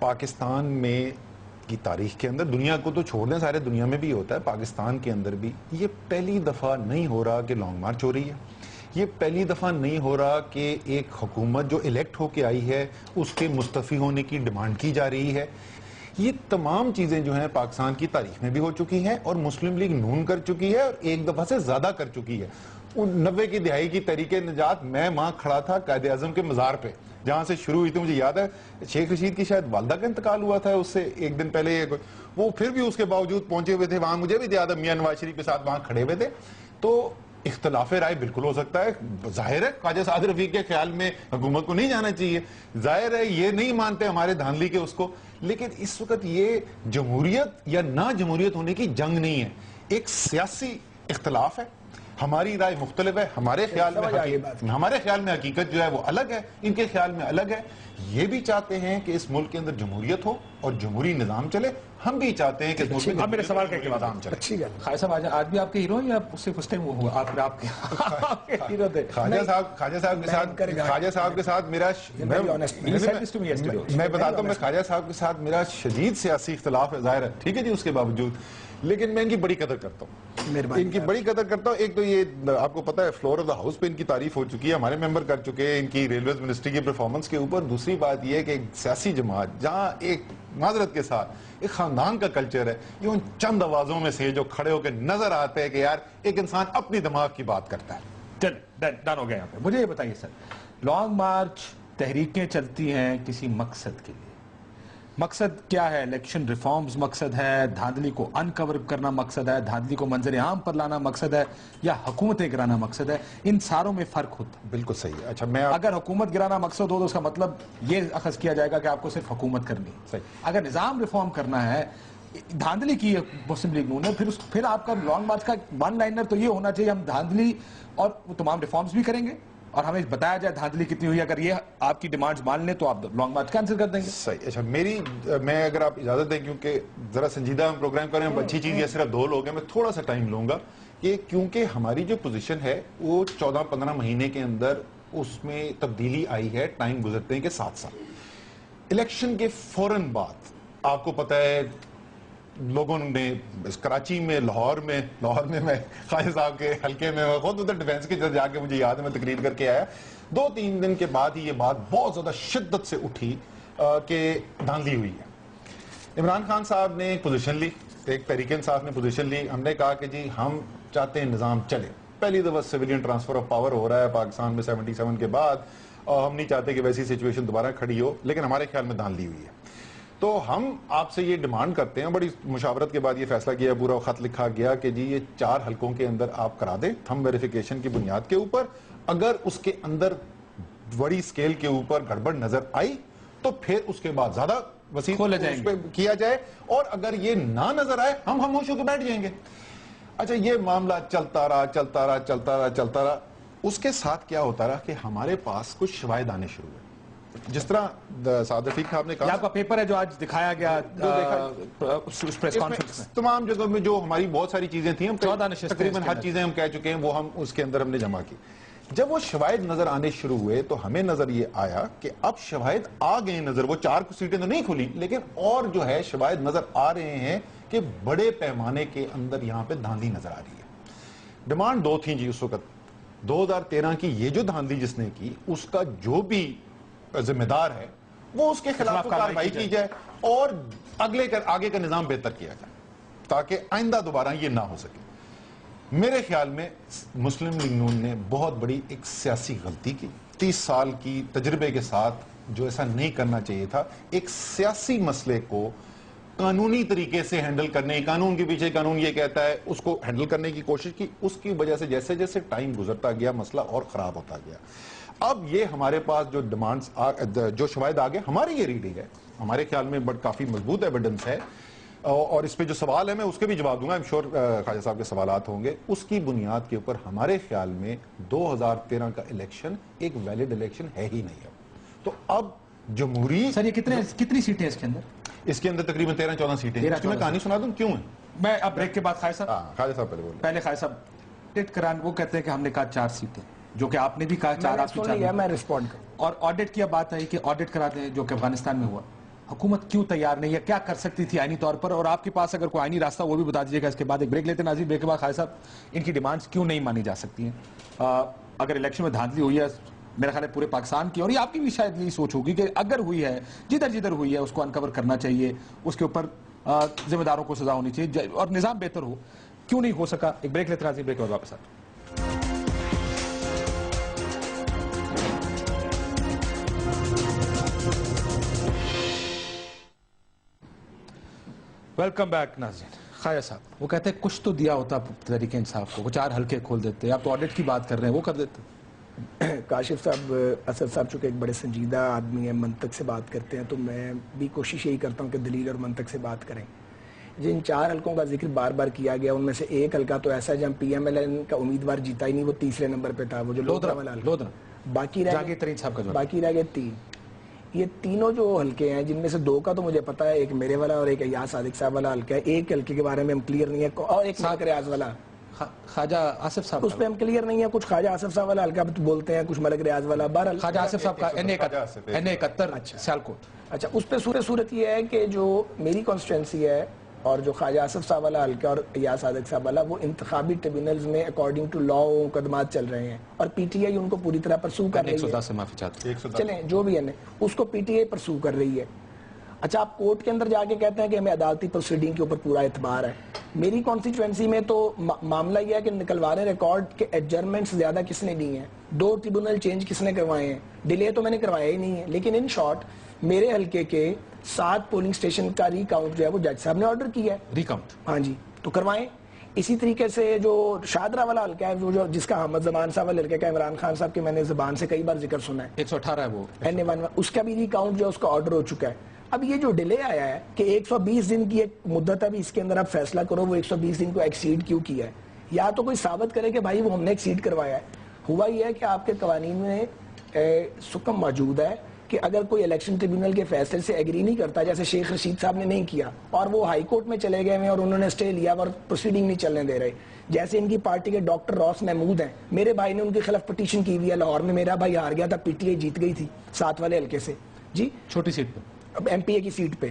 پاکستان میں کی تاریخ کے اندر، دنیا کو تو چھوڑ دیں، سارے دنیا میں بھی ہوتا ہے، پاکستان کے اندر بھی یہ پہلی دفعہ نہیں ہو رہا کہ لانگ مارچ ہو رہی ہے. یہ پہلی دفعہ نہیں ہو رہا کہ ایک حکومت جو الیکٹ ہو کے آئی ہے اس کے مستعفی ہونے کی ڈیمانڈ کی جا رہی ہے. یہ تمام چیزیں جو ہیں پاکستان کی تاریخ میں بھی ہو چکی ہیں اور مسلم لیگ نون کر چکی ہے اور ایک دفعہ سے زیادہ کر چکی ہے. 90 کی دہائی کی تحریک نجات، میں وہاں کھڑا تھا قائد اعظم کے مزار پہ جہاں سے شروع ہوئی تھی. مجھے یاد ہے شیخ رشید کی شاید والدہ کا انتقال ہوا تھا اس سے ایک دن پہلے، وہ پھر بھی اس کے باوجود پہنچے ہوئے تھے وہاں. مجھے بھی یاد ہے میاں نواز شریف کے ساتھ وہاں کھڑے ہوئے تھے. تو اختلاف رائے بالکل ہو سکتا ہے. ظاہر ہے خواجہ سعد رفیق کے خیال میں حکومت کو نہیں جانا چاہیے، ظاہر ہے یہ نہیں مانتے ہمارے دھاندلی کے اس کو، لیکن اس وقت یہ جمہوریت یا نہ جمہوریت ہونے کی جنگ نہیں ہے، ایک سیاسی اختلاف ہے. ہماری رائے مختلف ہے، ہمارے خیال میں حقیقت جو ہے وہ الگ ہے، ان کے خیال میں الگ ہے. یہ بھی چاہتے ہیں کہ اس ملک کے اندر جمہوریت ہو اور جمہوری نظام چلے، ہم بھی چاہتے ہیں کہ اس ملک میں میرے سوال کا نظام چلے. اچھی گل. خواجہ صاحب آج بھی آپ کے ہیرو ہیں یا صرف اس ٹائم وہ ہوا آپ کے ہیرو تھے؟ خواجہ صاحب کے ساتھ میرا، میں بتاتا ہوں، میں خواجہ صاحب کے ساتھ میرا شدید سیاسی اختلاف ہے، ظاہر ہے، ٹھیک ہے جی، اس کے باوجود لیکن میں ان کی بڑی قدر کرتا ہوں، ان کی بڑی قدر کرتا ہوں. ایک تو یہ آپ کو پتا ہے فلور آف دا ہاؤس پہ ان کی تعریف ہو چکی ہے، ہمارے ممبر کر چکے ہیں ان کی ریلویز منسٹری کی پرفارمنس کے اوپر. دوسری بات یہ ہے کہ ایک سیاسی جماعت جہاں ایک معذرت کے ساتھ ایک خاندان کا کلچر ہے، یہ ان چند آوازوں میں سے جو کھڑے ہو کے نظر آتے ہیں کہ یار ایک انسان اپنی دماغ کی بات کرتا ہے. ڈن ہو گیا یہاں پہ. مجھے یہ بتائیے سر، لانگ مارچ تحریکیں چلتی ہیں کسی مقصد کے لیے، مقصد کیا ہے؟ الیکشن ریفارمز مقصد ہے، دھاندلی کو انکور کرنا مقصد ہے، دھاندلی کو منظر عام پر لانا مقصد ہے، یا حکومتیں گرانا مقصد ہے؟ ان ساروں میں فرق ہوتا ہے. بالکل صحیح ہے. اچھا، میں اگر حکومت گرانا مقصد ہو تو اس کا مطلب یہ اخذ کیا جائے گا کہ آپ کو صرف حکومت کرنی ہے. اگر نظام ریفارم کرنا ہے، دھاندلی کی مسلم لیگ نون ہے، پھر آپ کا لانگ مارچ کا ون لائنر تو یہ ہونا چاہیے، ہم دھاندلی اور تمام ریفارمز بھی کریں گے اور ہمیں بتایا جائے دھاندلی کتنی ہوئی. اگر یہ آپ کی ڈیمانڈز مان لیں تو آپ لانگ مارچ کینسل کر دیں گے. صحیح. اچھا، میں اگر آپ اجازت دیں، کیونکہ ذرا سنجیدہ ہم پروگرام کر رہے ہیں، اچھی چیز یہ صرف 2 لوگ ہیں، میں تھوڑا سا ٹائم لوں گا کہ کیونکہ ہماری جو پوزیشن ہے وہ 14-15 مہینے کے اندر اس میں تبدیلی آئی ہے ٹائم گزرتے ہیں کے ساتھ ساتھ. الیکشن کے فوراً بعد آپ کو پتہ ہے لوگوں نے کراچی میں، لاہور میں میں خواجہ صاحب کے حلقے میں خود ادھر ڈیفینس کی جا کے مجھے یاد ہے میں تقریر کر کے آیا. 2-3 دن کے بعد ہی یہ بات بہت زیادہ شدت سے اٹھی کہ دھاندلی ہوئی ہے. عمران خان صاحب نے ایک پوزیشن لی، ایک تحریک انصاف نے پوزیشن لی. ہم نے کہا کہ جی ہم چاہتے ہیں نظام چلے. پہلی دفعہ سویلین ٹرانسفر آف پاور ہو رہا ہے پاکستان میں 77 کے بعد، اور ہم نہیں چاہتے کہ ویسی سچویشن دوبارہ کھڑی ہو، لیکن ہمارے خیال میں دھاندلی ہوئی ہے. تو ہم آپ سے یہ ڈیمانڈ کرتے ہیں، بڑی مشاورت کے بعد یہ فیصلہ کیا، پورا خط لکھا گیا کہ جی یہ 4 حلقوں کے اندر آپ کرا دیں تھم ویریفیکیشن کی بنیاد کے اوپر. اگر اس کے اندر بڑی سکیل کے اوپر گڑبڑ نظر آئی تو پھر اس کے بعد زیادہ وسیع اس پہ کیا جائے، اور اگر یہ نہ نظر آئے ہم خاموش ہو کے بیٹھ جائیں گے. اچھا، یہ معاملہ چلتا رہا. اس کے ساتھ کیا ہوتا رہا کہ ہمارے پاس کچھ شواہد آنے شروع ہوئے. جس طرح سعد رفیق صاحب نے کہا، آپ کا پیپر ہے جو آج دکھایا گیا اس پریس کانفرنس میں، تمام جگہوں میں جو ہماری بہت ساری چیزیں تھیں، تقریباً ہر چیزیں ہم کہہ چکے ہیں، وہ ہم اس کے اندر ہم نے جمع کی. جب وہ شواہد نظر آنے شروع ہوئے تو ہمیں نظر یہ آیا کہ اب شواہد آ گئے نظر. وہ 4 سیٹیں تو نہیں کھلی، لیکن اور جو ہے شواہد نظر آ رہے ہیں کہ بڑے پیمانے کے اندر یہاں پہ دھاندلی نظر آ رہی ہے. ڈیمانڈ 2 تھیں جی اس وقت. 2013 کی یہ جو دھاندلی جس نے کی، اس کا جو بھی ذمہ دار ہے وہ اس کے خلاف کارروائی کی جائے اور آگے کا نظام بہتر کیا جائے تاکہ آئندہ دوبارہ یہ نہ ہو سکے. میرے خیال میں مسلم لیگ نون نے بہت بڑی ایک سیاسی غلطی کی. 30 سال کی تجربے کے ساتھ جو ایسا نہیں کرنا چاہیے تھا. ایک سیاسی مسئلے کو قانونی طریقے سے ہینڈل کرنے، قانون کے پیچھے قانون یہ کہتا ہے، اس کو ہینڈل کرنے کی کوشش کی. اس کی وجہ سے جیسے جیسے ٹائم گزرتا گیا مسئلہ اور خراب ہوتا گیا. اب یہ ہمارے پاس جو ڈیمانڈز جو شواہد آگے، ہماری یہ ریڈنگ ہے، ہمارے خیال میں کافی مضبوط ایویڈنس ہے، اور اس پہ جو سوال ہے میں اس کے بھی جواب دوں گا. شور خواجہ صاحب کے سوالات ہوں گے. اس کی بنیاد کے اوپر ہمارے خیال میں 2013 کا الیکشن ایک ویلڈ الیکشن ہے ہی نہیں ہے. تو اب جمہوری سر یہ کتنی سیٹیں اس کے اندر؟ اس کے اندر تقریباً 13-14 سیٹیں ہیں. میں کہانی سنا دوں کیوں ہے. میں اب بریک کے بعد خواجہ صاحب پہلے خواجہ صاحب وہ کہتے ہیں کہ ہم نے کہا 4 سیٹیں، جو کہ آپ نے بھی کہا 4 آپ کی 4. میں ریسپونڈ کروں. اور آڈٹ کی بات آئی کہ آڈٹ کراتے ہیں جو کہ افغانستان میں ہوا. حکومت کیوں تیار نہیں ہے, کیا کر سکتی تھی آئینی طور پر, اور آپ کے پاس اگر کوئی آئینی راستہ وہ بھی بتا دیجیے گا. اس کے بعد ایک بریک لیتے ہیں ناظرین. بریک کے بعد خالد صاحب ان کی ڈیمانڈز کیوں نہیں مانی جا سکتی ہیں؟ اگر الیکشن میں دھاندلی ہوئی ہے میرا خیال ہے پورے پاکستان کی, اور یہ آپ کی بھی شاید یہی سوچ ہوگی کہ اگر ہوئی ہے جدھر ہوئی ہے اس کو انکور کرنا چاہیے, اس کے اوپر ذمہ داروں کو سزا ہونی چاہیے اور نظام بہتر ہو. کیوں نہیں ہو سکا؟ ایک بریک لیتے ہیں ناظرین, بریک کے بعد واپس آتے ہیں. ویلکم بیک ناظرین. خواجہ صاحب وہ کہتے ہیں کچھ تو دیا ہوتا تحریک انصاف کو, وہ 4 حلقے کھول دیتے. آپ تو آڈٹ کی بات کر رہے ہیں, وہ کر دیتے. کاشف صاحب, اسد صاحب چونکہ ایک بڑے سنجیدہ آدمی ہیں, منطق سے بات کرتے ہیں, تو میں بھی کوشش یہی کرتا ہوں کہ دلیل اور منطق سے بات کریں. جن 4 حلقوں کا ذکر بار بار کیا گیا ان میں سے ایک حلقہ تو ایسا ہے جہاں پی ایم ایل این کا امیدوار جیتا ہی نہیں, وہ تیسرے نمبر پہ تھا, وہ جو لودھرا والا حلقہ. باقی رہ گئے 3. یہ تینوں جو حلقے ہیں جن میں سے 2 کا تو مجھے پتا ہے, ایک میرے والا اور ایک ایاز صادق صاحب والا حلقہ ہے. ایک حلقے کے بارے میں ہم کلیئر نہیں ہے, اور ایک ملک ریاض والا خواجہ آصف صاحب, اس پہ ہم کلیئر نہیں ہے. کچھ خواجہ آصف صاحب والا حلقہ بولتے ہیں, کچھ ملک ریاض والا. بہرحال خواجہ آصف صاحب کا N71 سیالکوٹ. اچھا, اس پہ صورت یہ ہے کہ جو میری کانسٹیٹوئنسی ہے اور جو خواجہ آصف صاحب والا حلقہ اور ایاز صادق صاحب والا, وہ انتخابی ٹریبیونلز میں اکارڈنگ ٹو لا مقدمات چل رہے ہیں, اور پی ٹی آئی ان کو پوری طرح پرسو کر رہی ہے. 110 سے معافی چاہتے ہیں, چلیں جو بھی ہے اس کو پی ٹی آئی پرسو کر رہی ہے. اچھا, آپ کورٹ کے اندر جا کے کہتے ہیں کہ ہمیں عدالتی پروسیڈنگ کے اوپر پورا اعتبار ہے. میری کانسٹیٹوئنسی میں تو معاملہ یہ ہے کہ نکلوانے ریکارڈ کے ایڈجرمنٹس زیادہ کس نے دی ہیں, 2 ٹریبونل چینج کس نے کروائے ہیں, ڈیلے تو میں نے کروایا ہی نہیں ہے. لیکن ان شارٹ میرے حلقے کے 7 پولنگ سٹیشن کا ری کاؤنٹ جو ہے وہ جج صاحب نے آرڈر کیا ہے. ری کاؤنٹ, ہاں جی, تو کروائیں. اسی طریقے سے جو شادرہ والا حلقہ ہے, جو جس کا احمد زمان صاحب والا حلقہ کا عمران خان صاحب کی میں نے زبان سے کئی بار ذکر سنا ہے, 118 ہے وہ N1, اس کا بھی ری کاؤنٹ جو ہے اس کا آرڈر ہو چکا ہے. اب یہ جو ڈیلے آیا ہے کہ 120 دن کی ایک مدت ہے, اس کے اندر آپ فیصلہ کرو وہ 120 دن کو ایکسیڈ کیوں کیا ہے, یا تو کوئی ثابت کرے کہ بھائی وہ ہم نے ایکسیڈ کروایا ہے. ہوا یہ ہے کہ آپ کے قوانین میں سکم موجود ہے کہ اگر کوئی الیکشن ٹریبیونل کے فیصلے سے ایگری نہیں کرتا, جیسے شیخ رشید صاحب نے نہیں کیا اور وہ ہائی کورٹ میں چلے گئے ہیں اور انہوں نے اسٹے لیا اور پروسیڈنگ نہیں چلنے دے رہے, جیسے ان کی پارٹی کے ڈاکٹر روس محمود ہیں, میرے بھائی نے ان کے خلاف پٹیشن کی ہوئی ہے لاہور میں, میرا بھائی ہار گیا تھا, پی ٹی آئی جیت گئی تھی 7 والے حلقے سے جی, چھوٹی سیٹ پہ, ایم پی اے کی سیٹ پہ.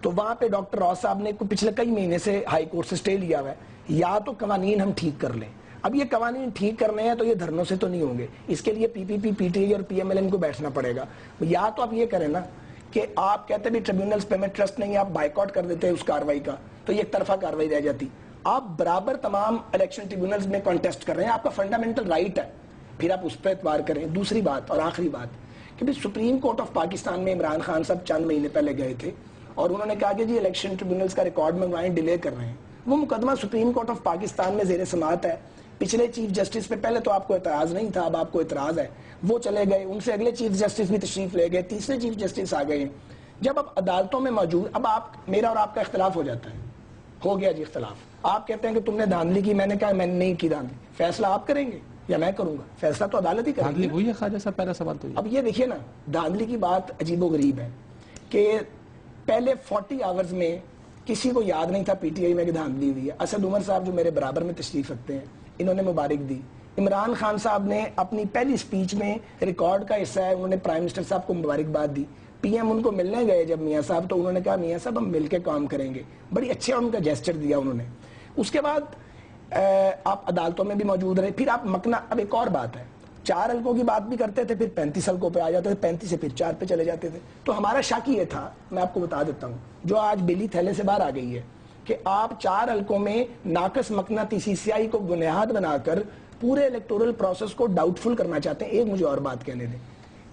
تو وہاں پہ ڈاکٹر راس صاحب نے پچھلے کئی مہینے سے ہائی کورٹ سے اسٹے لیا ہوا ہے. یا تو قوانین ہم ٹھیک کر لیں, اب یہ قوانین ٹھیک کرنے ہیں تو یہ دھرنوں سے تو نہیں ہوں گے, اس کے لیے پی پی پی, پی ٹی آئی اور پی ایم ایل این کو بیٹھنا پڑے گا. یا تو آپ یہ کریں نا کہ آپ کہتے ہیں ٹریبیونلز پہ میں ٹرسٹ نہیں ہے, آپ بائیکاٹ کر دیتے ہیں اس کاروائی کا, تو یہ ایک طرف کاروائی رہ جاتی. آپ برابر تمام الیکشن ٹریبیونلز میں کانٹیسٹ کر رہے ہیں, آپ کا فنڈامنٹل رائٹ ہے, پھر آپ اس پہ اعتبار کریں. دوسری بات اور آخری بات کہ بھی سپریم کورٹ آف پاکستان میں عمران خان صاحب چند مہینے پہلے گئے تھے اور انہوں نے کہا کہ جی الیکشن ٹریبیونلز کا ریکارڈ منگوائیں, ڈیلے کر رہے ہیں. وہ مقدمہ سپریم کورٹ آف پاکستان میں زیر سماعت ہے. پچھلے چیف جسٹس پہ پہلے تو آپ کو اعتراض نہیں تھا, اب آپ کو اعتراض ہے, وہ چلے گئے, ان سے اگلے چیف جسٹس بھی تشریف لے گئے, تیسرے چیف جسٹس آ گئے ہیں. جب اب عدالتوں میں موجود, اب آپ میرا اور آپ کا اختلاف ہو جاتا ہے, ہو گیا جی اختلاف, آپ کہتے ہیں کہ تم نے دھاندلی کی, میں نے کہا میں نے نہیں کی دھاندلی, فیصلہ آپ کریں گے یا میں کروں گا؟ فیصلہ تو عدالت ہی کرے گی. دھاندلی ہوئی ہے خواجہ صاحب, پہلا سوال تو اب یہ دیکھیے نا, دھاندلی کی بات عجیب و غریب ہے کہ پہلے 40 آورز میں کسی کو یاد نہیں تھا پی ٹی آئی میں کہ دھاندلی ہوئی ہے. اسد عمر صاحب جو میرے برابر میں تشریف رکھتے ہیں, انہوں نے مبارک دی. عمران خان صاحب نے اپنی پہلی سپیچ میں ریکارڈ کا حصہ ہے, انہوں نے پرائم منسٹر صاحب کو مبارکباد دی. پی ایم ان کو ملنے گئے جب میاں صاحب, تو انہوں نے کہا میاں صاحب ہم مل کے کام کریں گے, بڑی اچھا ان کا جیسچر دیا انہوں نے. اس کے بعد آپ عدالتوں میں بھی موجود رہے, پھر آپ مکنا. اب ایک اور بات ہے, 4 حلقوں کی بات بھی کرتے تھے, پھر 35 حلقوں پہ آ جاتے تھے, 35 سے پھر 4 پہ چلے جاتے تھے. تو ہمارا شک یہ تھا, میں آپ کو بتا دیتا ہوں, جو آج بلی تھیلے سے باہر آ گئی ہے, کہ آپ 4 حلقوں میں ناقص مقناطیسی سیاہی کو بنیاد بنا کر پورے الیکٹورل پروسیس کو ڈاؤٹ فل کرنا چاہتے ہیں. ایک مجھے اور بات کہنے دیں,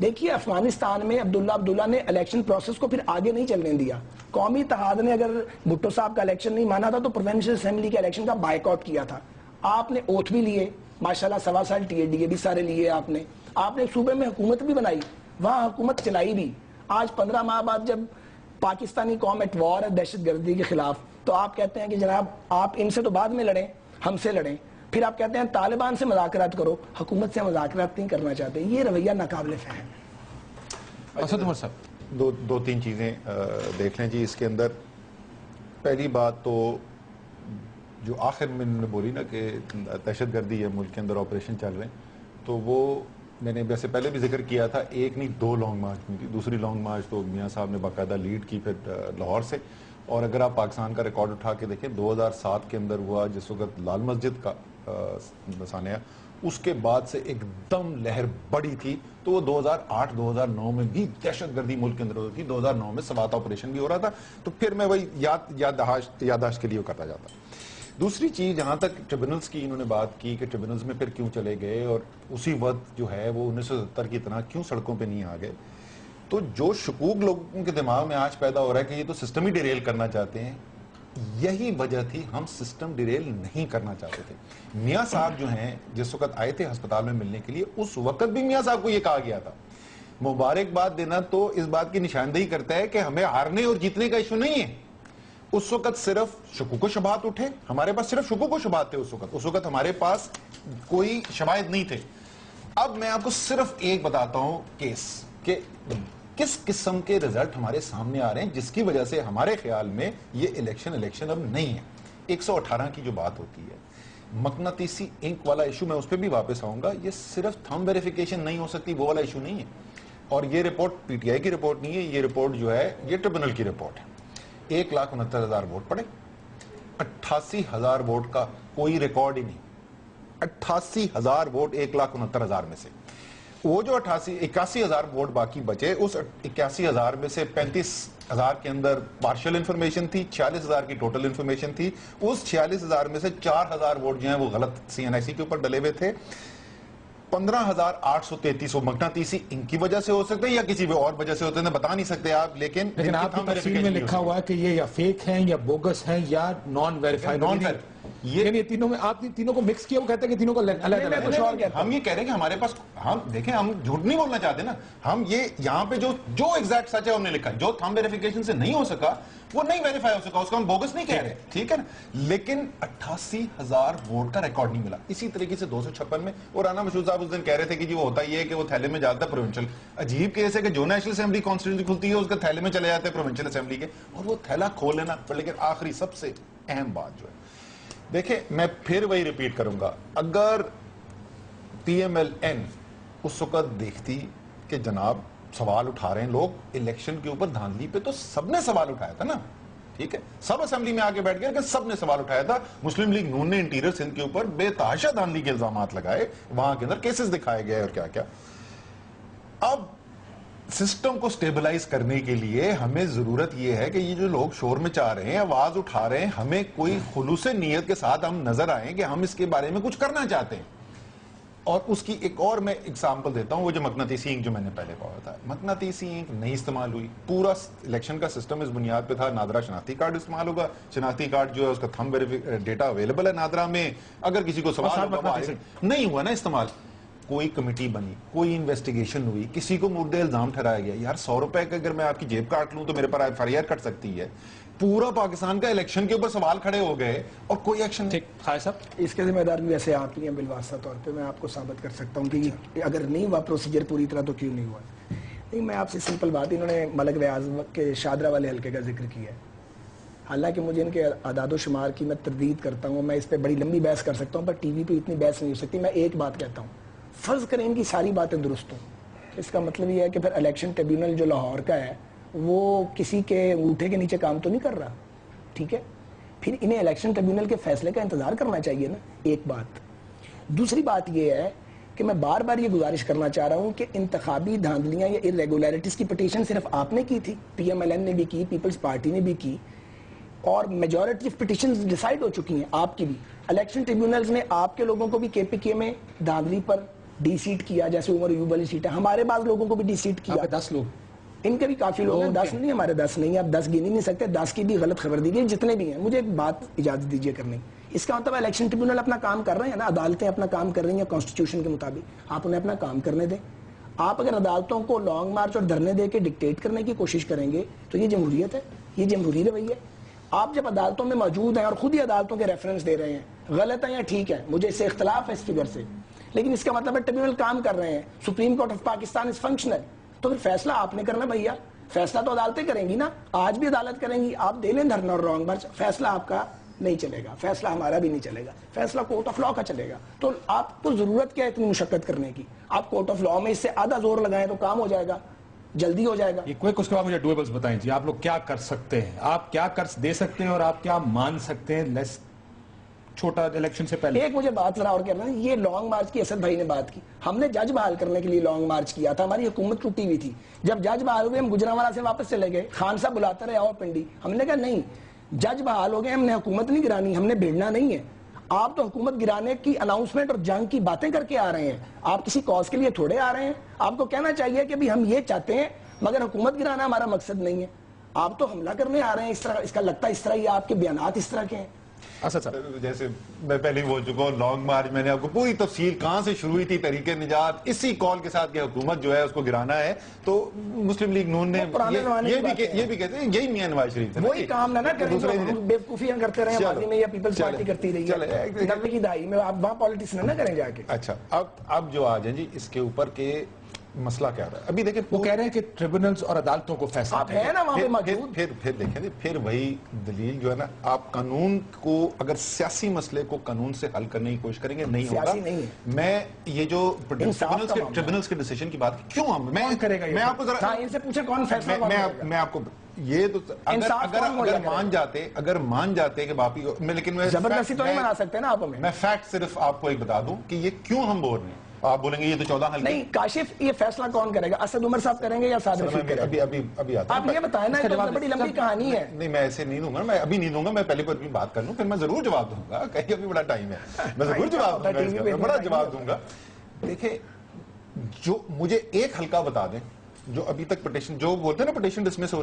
دیکھیے افغانستان میں عبداللہ نے الیکشن پروسیس کو پھر آگے نہیں چلنے دیا. قومی اتحاد نے اگر بھٹو صاحب کا الیکشن نہیں مانا تھا تو پروونشل اسمبلی کے الیکشن کا بائیکاٹ کیا تھا. آپ نے اوتھ بھی لیے, ماشاءاللہ 1.25 سال ٹی اے ڈی اے بھی سارے لیے آپ نے صوبے میں حکومت بھی بنائی, وہاں حکومت چلائی بھی. آج 15 ماہ بعد جب پاکستانی قوم ایٹ وار ہے دہشت گردی کے خلاف, تو آپ کہتے ہیں کہ جناب آپ ان سے تو بعد میں لڑیں, ہم سے لڑیں. پھر آپ کہتے ہیں طالبان سے مذاکرات کرو, حکومت سے مذاکرات نہیں کرنا چاہتے. یہ رویہ ناقابل فہم. اسد عمر صاحب, 2-3 چیزیں دیکھ لیں جی اس کے اندر. پہلی بات تو جو آخر میں انہوں نے بولی نا کہ دہشت گردی ہے ملک کے اندر آپریشن چل رہے ہیں, تو وہ میں نے ویسے پہلے بھی ذکر کیا تھا، ایک نہیں 2 لانگ مارچ ہوئی تھی. دوسری لانگ مارچ تو میاں صاحب نے باقاعدہ لیڈ کی پھر لاہور سے. اور اگر آپ پاکستان کا ریکارڈ اٹھا کے دیکھیں 2007 کے اندر ہوا جس وقت لال مسجد کا سانحہ، اس کے بعد سے ایک دم لہر بڑی تھی. تو وہ 2008-2009 میں بھی دہشت گردی ملک کے اندر ہوتی تھی. 2009 میں سوات آپریشن بھی ہو رہا تھا. تو پھر میں وہی یادداشت کے لیے کرتا جاتا. دوسری چیز جہاں تک ٹریبونلز کی انہوں نے بات کی کہ ٹریبونلز میں پھر کیوں چلے گئے اور اسی وقت جو ہے وہ 1970 کی طرح کیوں سڑکوں پہ نہیں آ گئے. تو جو شکوک لوگوں کے دماغ میں آج پیدا ہو رہا ہے کہ یہ تو سسٹم ہی ڈیریل کرنا چاہتے ہیں، یہی وجہ تھی. ہم سسٹم ڈیریل نہیں کرنا چاہتے تھے. میاں صاحب جو ہیں جس وقت آئے تھے ہسپتال میں ملنے کے لیے، اس وقت بھی میاں صاحب کو یہ کہا گیا تھا. مبارکباد دینا تو اس بات کی نشاندہی کرتا ہے کہ ہمیں ہارنے اور جیتنے کا ایشو نہیں ہے. اس وقت صرف شکوک و شبہات اٹھے، ہمارے پاس صرف شکوک و شبہات تھے. اس وقت ہمارے پاس کوئی شواہد نہیں تھے. اب میں آپ کو صرف ایک بتاتا ہوں کیس کہ کس قسم کے رزلٹ ہمارے سامنے آ رہے ہیں جس کی وجہ سے ہمارے خیال میں یہ الیکشن اب نہیں ہے. 118 کی جو بات ہوتی ہے، مقناطیسی انک والا ایشو، میں اس پہ بھی واپس آؤں گا. یہ صرف تھم ویریفیکیشن نہیں ہو سکتی، وہ والا ایشو نہیں ہے. اور یہ رپورٹ پی ٹی آئی کی رپورٹ نہیں ہے، یہ رپورٹ جو ہے یہ ٹریبونل کی رپورٹ ہے. 1,69,000 ووٹ پڑے، 88,000 ووٹ کا کوئی ریکارڈ ہی نہیں. 88,000 ووٹ 1,69,000 میں سے. وہ جو 81,000 ووٹ باقی بچے، اس 81,000 میں سے 35,000 کے اندر پارشل انفارمیشن تھی، 46,000 کی ٹوٹل انفارمیشن تھی. اس 46,000 میں سے 4,000 ووٹ جو ہیں وہ غلط CNIC کے اوپر ڈلے ہوئے تھے. 15,833 وہ مقناطیسی ان کی وجہ سے ہو سکتے ہیں یا کسی بھی اور وجہ سے ہوتے ہیں، بتا نہیں سکتے آپ. لیکن آپ کی تفصیل میں لکھا ہوا ہے کہ یہ یا فیک ہیں یا بوگس ہیں یا نان ویریفائڈ. یہ تینوں میں آپ تینوں کو مکس کیا، وہ کہتے ہیں کہ تینوں کو الگ الگ. ہم یہ کہہ رہے ہیں کہ ہمارے پاس، ہم دیکھیں ہم جھوٹ نہیں بولنا چاہتے نا. ہم یہ یہاں پہ جو ایگزیکٹ سچ ہے ہم نے لکھا ہے. جو تھم ویریفیکیشن سے نہیں ہو سکا وہ نہیں ویریفائی ہو سکا، اس کو ہم بوگس نہیں کہہ رہے، ٹھیک ہے نا. لیکن 88,000 ووٹ کا ریکارڈ نہیں ملا. اسی طریقے سے 256 میں. اور رانا مشہور صاحب اس دن کہہ رہے تھے کہ جی وہ ہوتا یہ ہے کہ وہ تھیلے میں جاتا ہے پروونشل. عجیب کیس ہے کہ جو نیشنل اسمبلی کانسٹیٹوئنسی کھلتی ہے اس کا تھیلے میں چلے جاتے ہیں پروونشل اسمبلی کے، اور وہ تھیلا کھول لینا. لیکن آخری سب سے اہم بات جو ہے، دیکھیں میں پھر وہی ریپیٹ کروں گا، اگر PMLN اس وقت دیکھتی کہ جناب سوال اٹھا رہے ہیں لوگ الیکشن کے اوپر دھاندلی پہ، تو سب نے سوال اٹھایا تھا نا، ٹھیک ہے. سب اسمبلی میں آگے بیٹھ گئے لیکن سب نے سوال اٹھایا تھا. مسلم لیگ نون نے انٹیریئر سندھ کے اوپر بے تحاشا دھاندلی کے الزامات لگائے، وہاں کے اندر کیسز دکھائے گئے اور کیا کیا. اب سسٹم کو سٹیبلائز کرنے کے لیے ہمیں ضرورت یہ ہے کہ یہ جو لوگ شور میں چاہ رہے ہیں، آواز اٹھا رہے ہیں، ہمیں کوئی خلوص نیت کے ساتھ ہم نظر آئیں کہ ہم اس کے بارے میں کچھ کرنا چاہتے ہیں. اور اس کی ایک اور میں اگزامپل دیتا ہوں، وہ جو مقناطیسی انک جو میں نے پہلے کہا تھا. مقناطیسی انک نہیں استعمال ہوئی. پورا الیکشن کا سسٹم اس بنیاد پہ تھا نادرا شناختی کارڈ استعمال ہوگا. شناختی کارڈ جو ہے اس کا تھم ڈیٹا اویلیبل ہے نادرا میں، اگر کسی کو سوال ہوگا. نہیں ہوا نا استعمال. کوئی کمیٹی بنی، کوئی انویسٹیگیشن ہوئی، کسی کو مورد الزام ٹھہرایا گیا. یار 100 روپے کا اگر میں آپ کی جیب کاٹ لوں تو میرے پر FIR کٹ سکتی ہے. پورا پاکستان کا الیکشن کے اوپر سوال کھڑے ہو گئے اور کوئی ایکشن نہیں. خالد صاحب اس کے ذمہ دار بھی ویسے آپ ہی ہیں بالواسطہ طور پہ. میں آپ کو ثابت کر سکتا ہوں کہ اگر نہیں ہوا پروسیجر پوری طرح تو کیوں نہیں ہوا. نہیں، میں آپ سے سمپل بات، انہوں نے ملک ویاض کے شادرہ والے حلقے کا ذکر کیا ہے. حالانکہ مجھے ان کے اعداد و شمار کی میں تردید کرتا ہوں، میں اس پہ بڑی لمبی بحث کر سکتا ہوں، پر ٹی وی پہ اتنی بحث نہیں ہو سکتی. میں ایک بات کہتا ہوں، فرض کریں ان کی ساری باتیں درست ہوں، اس کا مطلب یہ ہے کہ پھر الیکشن ٹریبیونل جو لاہور کا ہے وہ کسی کے انگوٹھے کے نیچے کام تو نہیں کر رہا، ٹھیک ہے. پھر انہیں الیکشن ٹریبیونل کے فیصلے کا انتظار کرنا چاہیے نا، ایک بات. دوسری بات یہ ہے کہ میں بار بار یہ گزارش کرنا چاہ رہا ہوں کہ انتخابی دھاندلیاں یا irregularities کی پٹیشن صرف آپ نے کی تھی، PMLN نے بھی کی، پیپلز پارٹی نے بھی کی، اور میجورٹی آف پٹیشنز ڈیسائیڈ ہو چکی ہیں آپ کی بھی. الیکشن ٹریبیونلز نے آپ کے لوگوں کو بھی KPK میں دھاندلی پر ڈی سیٹ کیا، جیسے عمر ایوب والی سیٹ ہے. ہمارے بعض لوگوں کو بھی ڈی سیٹ کیا. 10 لوگ، ان کے بھی کافی لوگ ہیں، 10 نہیں، ہمارے 10 نہیں، آپ 10 گن ہی نہیں سکتے. 10 کی بھی غلط خبر دی گئی، جتنے بھی ہیں. مجھے ایک بات اجازت دیجیے کرنے. اس کا مطلب الیکشن ٹریبیونل اپنا کام کر رہے ہیں نا، عدالتیں اپنا کام کر رہی ہیں کانسٹیٹیوشن کے مطابق. آپ انہیں اپنا کام کرنے دیں. آپ اگر عدالتوں کو لانگ مارچ اور دھرنے دے کے ڈکٹیٹ کرنے کی کوشش کریں گے تو یہ جمہوریت ہے، یہ جمہوری رویہ ہے. آپ جب عدالتوں میں موجود ہیں اور خود ہی عدالتوں کے ریفرنس دے رہے ہیں، غلط ہے یا ٹھیک ہے، مجھے اس سے اختلاف ہے اس فگر سے، لیکن اس کا مطلب ہے ٹریبیونل کام کر رہے ہیں. Supreme court of Pakistan is functional. تو پھر فیصلہ آپ نے کرنا بھیا. فیصلہ تو عدالتیں کریں گی نا، آج بھی عدالت کریں گی. آپ دے لیں دھرنا اور لانگ مارچ، فیصلہ آپ کا نہیں چلے گا, فیصلہ ہمارا بھی نہیں چلے گا, فیصلہ کورٹ آف لا کا چلے گا. تو آپ کو ضرورت کیا ہے اتنی مشقت کرنے کی؟ آپ کورٹ آف لا میں اس سے آدھا زور لگائیں تو کام ہو جائے گا, جلدی ہو جائے گا. یہ کوئی اس کے بعد مجھے ڈویبلز بتائیں جی, آپ لوگ کیا کر سکتے ہیں, آپ کیا کر دے سکتے ہیں اور آپ کیا مان سکتے ہیں لیس چھوٹا الیکشن سے پہلے؟ ایک مجھے بات ذرا اور کرنا ہے, یہ لانگ مارچ کی اسد بھائی نے بات کی, ہم نے جج بحال کرنے کے لیے لانگ مارچ کیا تھا, ہماری حکومت ٹوٹی ہوئی تھی. جب جج بحال ہوئے ہم گجرانوالہ سے واپس چلے گئے, خان صاحب بلاتے رہے آؤ پنڈی, ہم نے کہا نہیں جج بحال ہو گئے, ہم نے حکومت نہیں گرانی, ہم نے بھیڑنا نہیں ہے. آپ تو حکومت گرانے کی اناؤنسمنٹ اور جنگ کی باتیں کر کے آ رہے ہیں, آپ کسی کاز کے لیے تھوڑے آ رہے ہیں. آپ کو کہنا چاہیے کہ بھی ہم یہ چاہتے ہیں مگر حکومت گرانا ہمارا مقصد نہیں ہے. آپ تو حملہ کرنے آ رہے ہیں, اس طرح اس کا لگتا ہے اس طرح ہی آپ کے بیانات اس طرح کے ہیں. جیسے میں پہلے ہی بول چکا ہوں, لانگ مارچ میں نے آپ کو پوری تفصیل کہاں سے شروع ہوئی تھی تحریک نجات, اسی کال کے ساتھ کہ حکومت جو ہے اس کو گرانا ہے. تو مسلم لیگ نون نے یہ بھی کہتے ہیں یہی میاں نواز شریف تھے, وہی کام نہ کریں جو ہم بیوقوفیاں کرتے رہے ماضی میں یا پیپلز پارٹی کرتی رہی ہے 90 کی دہائی میں, آپ وہاں پالیٹکس نہ کریں جا کے. اچھا اب جو آ جائیں جی اس کے اوپر کہ مسئلہ کیا رہا ہے ابھی دیکھیں, وہ کہہ رہے ہیں کہ ٹریبونلز اور عدالتوں کو فیصلہ آپ ہیں نا وہاں پہ موجود. پھر دیکھیں پھر وہی دلیل جو ہے نا, آپ قانون کو اگر سیاسی مسئلے کو قانون سے حل کرنے کی کوشش کریں گے نہیں ہوگا. میں یہ جو ٹریبونلز کے ڈیسیژن کی بات کیوں ہم میں آپ کو ذرا ان سے پوچھیں کون فیصلہ میں آپ کو یہ تو اگر مان جاتے کہ باپی, لیکن زبردستی تو نہیں منا سکتے نا آپ ہمیں. میں فیکٹ صرف آپ کو ایک بتا دوں کہ یہ کیوں ہم بول رہے ہیں. آپ بولیں گے یہ تو 14 حل نہیں, کاشف یہ فیصلہ کون کرے گا, اسد عمر صاحب کریں گے یا سعد رفیق کریں گے؟ ابھی آتا آپ یہ بتائیں نا, یہ بڑی لمبی کہانی ہے. نہیں میں ایسے نہیں دوں گا, میں ابھی نہیں دوں گا, میں پہلے کوئی بات کر لوں پھر میں ضرور جواب دوں گا, کہیں ابھی بڑا ٹائم ہے, میں ضرور جواب دوں گا, میں بڑا جواب دوں گا. دیکھیں جو مجھے ایک حلقہ بتا دیں جو ابھی تک پٹیشن جو بولتے ہیں نا پٹیشن ڈسمس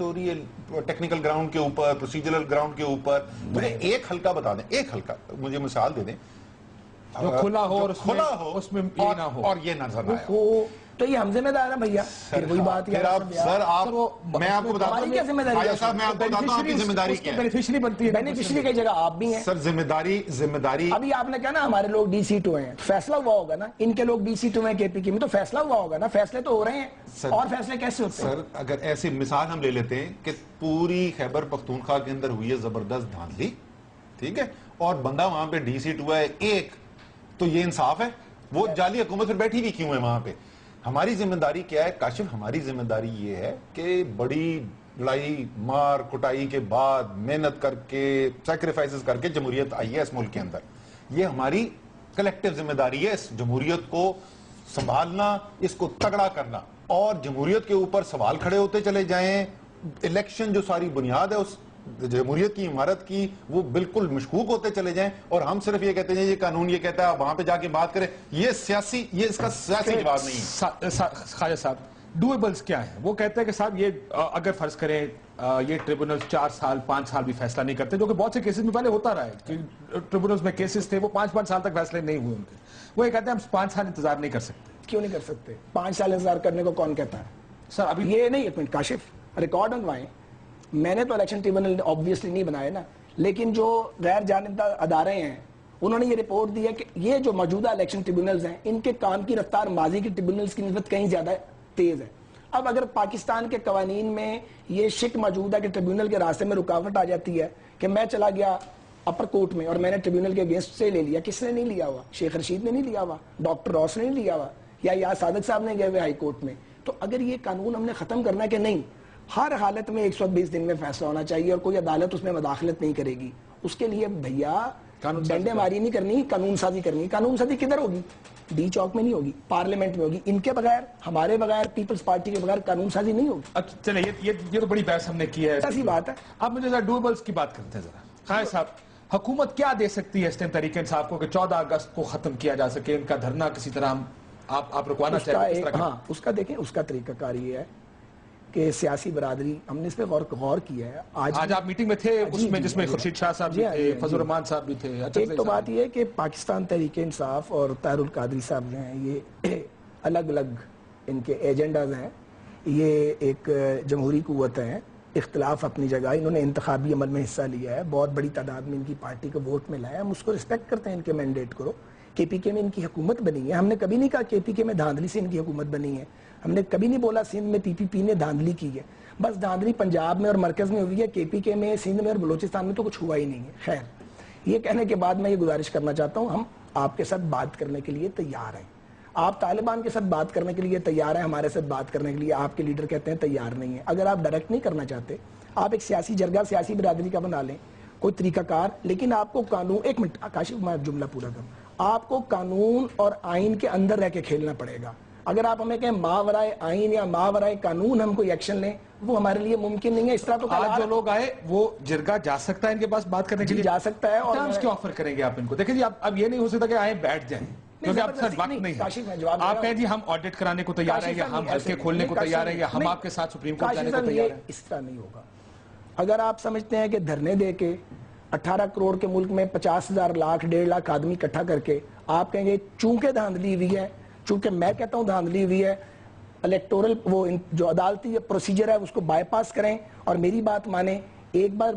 ہو رہی ہے ٹیکنیکل گراؤنڈ کے اوپر, پروسیجرل گراؤنڈ کے اوپر, مجھے ایک حلقہ بتا دیں, ایک حلقہ مجھے مثال دے دیں جو کھلا ہو اور اس میں یہ نہ ہو اور یہ نظر نہ آیا. تو یہ ہم ذمہ دار ہیں بھیا, پھر وہی بات ہے. میں آپ کو بتاتا ہوں میں آپ کو بتاتا ہوں آپ کی ذمہ داری کیا ہے. بینیفیشری بنتی ہے, بینیفیشری کی جگہ آپ بھی ہیں سر. ذمہ داری ابھی آپ نے کہا نا ہمارے لوگ ڈی سی 2 ہیں, فیصلہ ہوا ہوگا نا, ان کے لوگ ڈی سی 2 ہیں کے پی کی میں, تو فیصلہ ہوا ہوگا نا, فیصلے تو ہو رہے ہیں. اور فیصلے کیسے ہوتے ہیں سر؟ اگر ایسی مثال ہم لے لیتے ہیں کہ پوری خیبر پختونخوا کے اندر ہوئی ہے زبردست دھاندلی, ٹھیک ہے, اور بندہ وہاں پہ ڈی سی 2 ہے ایک, تو یہ انصاف ہے؟ وہ جعلی حکومت پھر بیٹھی بھی کیوں ہے وہاں پہ؟ ہماری ذمہ داری کیا ہے کاشف؟ ہماری ذمہ داری یہ ہے کہ بڑی لڑائی مار کٹائی کے بعد محنت کر کے سیکریفائسز کر کے جمہوریت آئی ہے اس ملک کے اندر. یہ ہماری کلیکٹیو ذمہ داری ہے, اس جمہوریت کو سنبھالنا, اس کو تگڑا کرنا, اور جمہوریت کے اوپر سوال کھڑے ہوتے چلے جائیں. الیکشن جو ساری بنیاد ہے اس جمہوریت کی عمارت کی, وہ بالکل مشکوک ہوتے چلے جائیں, اور ہم صرف یہ کہتے ہیں یہ قانون یہ کہتا ہے وہاں پہ جا کے بات کریں. یہ اس کا سیاسی جواب نہیں ہے. خواجہ صاحب ڈویبلز کیا ہیں؟ وہ کہتے ہیں کہ صاحب یہ اگر فرض کریں یہ ٹریبونل 4 سال 5 سال بھی فیصلہ نہیں کرتے, جو کہ بہت سے کیسز میں پہلے ہوتا رہا ہے کہ ٹریبونلز میں کیسز تھے وہ 5 سال تک فیصلے نہیں ہوئے ان کے. وہ یہ کہتے ہیں ہم 5 سال انتظار نہیں کر سکتے. کیوں نہیں کر سکتے؟ 5 سال انتظار کرنے کو کون کہتا ہے سر؟ ابھی یہ نہیں, ایک منٹ کاشف ریکارڈ بنوائیں. میں نے تو الیکشن ٹریبونل آبویسلی نہیں بنائے نا, لیکن جو غیر جانبدار ادارے ہیں انہوں نے یہ رپورٹ دی ہے کہ یہ جو موجودہ الیکشن ٹریبونلز ہیں ان کے کام کی رفتار ماضی کی ٹریبونلز کی نسبت کہیں زیادہ تیز ہے. اب اگر پاکستان کے قوانین میں یہ شک موجود ہے کہ ٹریبونل کے راستے میں رکاوٹ آ جاتی ہے کہ میں چلا گیا اپر کورٹ میں اور میں نے ٹریبونل کے اگینسٹ سے لے لیا, کس نے نہیں لیا ہوا؟ شیخ رشید نے نہیں لیا ہوا, ڈاکٹر روس نے نہیں لیا ہوا, یا صادق صاحب نے گئے ہوئے ہائی کورٹ میں. تو اگر یہ قانون ہم نے ختم کرنا ہے کہ نہیں, ہر حالت میں 120 دن میں فیصلہ ہونا چاہیے اور کوئی عدالت اس میں مداخلت نہیں کرے گی, اس کے لیے بھیا ڈنڈے ماری نہیں کرنی, قانون سازی کرنی. قانون سازی کدھر ہوگی؟ ڈی چوک میں نہیں ہوگی, پارلیمنٹ میں ہوگی. ان کے بغیر, ہمارے بغیر, پیپلز پارٹی کے بغیر قانون سازی نہیں ہوگی. اچھا چلیں یہ تو بڑی بحث ہم نے کی ہے, ایسی بات ہے. اب مجھے ذرا ڈویبلز کی بات کرتے ہیں ذرا. خواجہ صاحب حکومت کیا دے سکتی ہے اس ٹائم تحریک انصاف کو کہ 14 اگست کو ختم کیا جا سکے, ان کا دھرنا کسی طرح آپ رکوانا چاہتے ہیں؟ ہاں, اس کا دیکھیں, اس کا طریقہ کار یہ ہے کہ سیاسی برادری, ہم نے اس پہ غور کیا ہے. آج آپ میٹنگ میں تھے اس میں جس میں خورشید شاہ صاحب بھی تھے, فضل الرحمان صاحب بھی تھے. ایک تو بات یہ ہے کہ پاکستان تحریک انصاف اور طاہر القادری صاحب جو ہیں یہ الگ الگ ان کے ایجنڈاز ہیں. یہ ایک جمہوری قوت ہیں, اختلاف اپنی جگہ, انہوں نے انتخابی عمل میں حصہ لیا ہے, بہت بڑی تعداد میں ان کی پارٹی کو ووٹ ملا ہے, ہم اس کو رسپیکٹ کرتے ہیں ان کے مینڈیٹ کو, کے پی کے میں ان کی حکومت بنی ہے. ہم نے کبھی نہیں کہا کے پی کے میں دھاندلی سے ان کی حکومت بنی ہے. ہم نے کبھی نہیں بولا سندھ میں پی پی پی نے دھاندلی کی ہے. بس دھاندلی پنجاب میں اور مرکز میں ہوئی ہے, کے پی کے میں, سندھ میں اور بلوچستان میں تو کچھ ہوا ہی نہیں ہے. خیر, یہ کہنے کے بعد میں یہ گزارش کرنا چاہتا ہوں, ہم آپ کے ساتھ بات کرنے کے لیے تیار ہیں. آپ طالبان کے ساتھ بات کرنے کے لیے تیار ہیں, ہمارے ساتھ بات کرنے کے لیے آپ کے لیڈر کہتے ہیں تیار نہیں ہیں. اگر آپ ڈائریکٹ نہیں کرنا چاہتے, آپ ایک سیاسی جرگہ سیاسی برادری کا بنا لیں, کوئی طریقہ کار, لیکن آپ کو قانون, ایک منٹ کاشف میں جملہ پورا کروں, آپ کو قانون اور آئین کے اندر رہ کے کھیلنا پڑے گا. اگر آپ ہمیں کہیں ماورائے آئین یا ماورائے قانون ہم کوئی ایکشن لیں, وہ ہمارے لیے ممکن نہیں ہے. اس طرح تو آج جو لوگ آئے وہ جرگہ جا سکتا ہے ان کے پاس بات کرنے کے لیے, جا سکتا ہے. اور ٹرمز کیا آفر کریں گے آپ ان کو؟ دیکھیں جی اب یہ نہیں ہو سکتا کہ آئیں بیٹھ جائیں, کیونکہ آپ کے ساتھ وقت نہیں ہے. آپ کہیں جی ہم آڈٹ کرانے کو تیار ہیں, یا ہم حلقے کھولنے کو تیار ہیں, یا ہم آپ کے ساتھ سپریم کورٹ جانے کو تیار ہیں. اس طرح نہیں ہوگا. اگر آپ سمجھتے ہیں کہ دھرنے دے کے 18 کروڑ کے ملک میں 50,000 لاکھ 1.5 لاکھ آدمی اکٹھا کر کے آپ کہیں گے چونکہ دھاندلی ہوئی ہے, چونکہ میں کہتا ہوں دھاندلی ہوئی ہے, الیکٹورل وہ جو عدالتی پروسیجر ہے اس کو بائی پاس کریں اور میری بات مانیں. ایک بار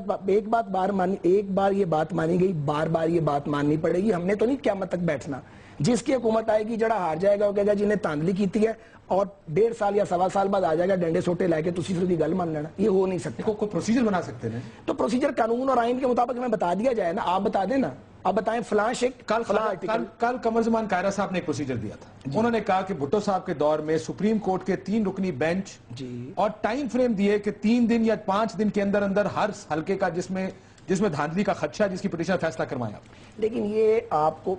یہ بات مانی گئی, بار بار یہ بات ماننی پڑے گی. ہم نے تو نہیں قیامت تک بیٹھنا. جس کی حکومت آئے گی جڑا ہار جائے گا وہ کہے گا جنہیں تاندلی کیتی ہے, اور 1.5 سال یا 1.25 سال بعد آ جائے گا ڈنڈے سوٹے لے کے تسی کی گل مان لینا. یہ ہو نہیں سکتا. کوئی پروسیجر بنا سکتے ہیں تو پروسیجر قانون اور آئین کے مطابق ہمیں بتا دیا جائے نا. آپ بتا دیں نا, آپ بتائیں فلاں شیخ کل قمر زمان قائرہ صاحب نے ایک پروسیجر دیا تھا. انہوں نے کہا کہ بھٹو صاحب کے دور میں سپریم کورٹ کے 3 رکنی بینچ اور ٹائم فریم دیے کہ 3 دن یا 5 دن کے اندر اندر ہر حلقے کا جس میں دھاندلی کا خدشہ جس کی پٹیشن فیصلہ کروائیں. لیکن یہ آپ کو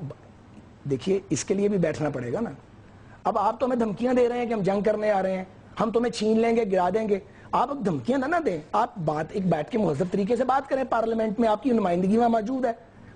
دیکھیے اس کے لیے بھی بیٹھنا پڑے گا نا. اب آپ تو ہمیں دھمکیاں دے رہے ہیں کہ ہم جنگ کرنے آ رہے ہیں, ہم تمہیں چھین لیں گے, گرا دیں گے. آپ اب دھمکیاں نہ دیں, آپ بیٹھ کے مہذب طریقے سے بات کریں. پارلیمنٹ میں آپ کی نمائندگی میں موجود ہے,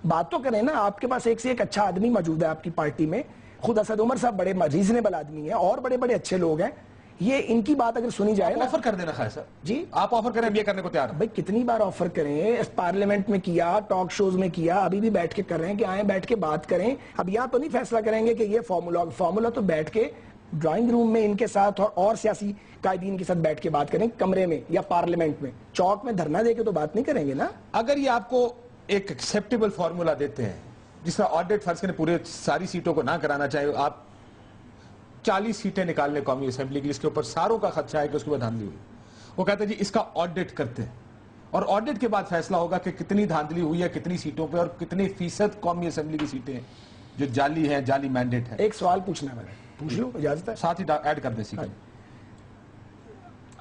بات تو کریں نا. آپ کے پاس ایک سے ایک اچھا آدمی موجود ہے آپ کی پارٹی میں. خود اسد عمر صاحب بڑے ریزنیبل آدمی ہیں اور بڑے بڑے اچھے لوگ ہیں. یہ ان کی بات اگر سنی جائے, آفر کر دینا خیر صاحب جی, آپ آفر کریں, یہ کرنے کو تیار ہیں. بھائی کتنی بار آفر کریں, پارلیمنٹ میں کیا, ٹاک شوز میں کیا, ابھی بھی بیٹھ کے کر رہے ہیں کہ آئیں بیٹھ کے بات کریں. اب یہاں تو نہیں فیصلہ کریں گے کہ یہ فارمولا تو بیٹھ کے ڈرائنگ روم میں ان کے ساتھ اور سیاسی قائدین کے ساتھ بیٹھ کے بات کریں, کمرے میں یا پارلیمنٹ میں. چوک میں دھرنا دے کے تو بات نہیں کریں گے نا. اگر یہ آپ کو ایک ایکسیپٹیبل فارمولا دیتے ہیں, جس طرح آڈٹ فرض کریں پورے ساری سیٹوں کو نہ کرانا چاہے, آپ 40 سیٹیں نکال لیں قومی اسمبلی کی جس کے اوپر ساروں کا خدشہ ہے کہ اس کے بعد دھاندلی ہوئی, وہ کہتے ہیں جی اس کا آڈٹ کرتے ہیں, اور آڈٹ کے بعد فیصلہ ہوگا کہ کتنی دھاندلی ہوئی ہے کتنی سیٹوں پہ, اور کتنی فیصد قومی اسمبلی کی سیٹیں جو جعلی ہیں, جعلی مینڈیٹ ہے. ایک سوال پوچھنا ہے, میں نے پوچھ لوں, اجازت ہے؟ ساتھ ہی ایڈ کر دیں سیکھیں.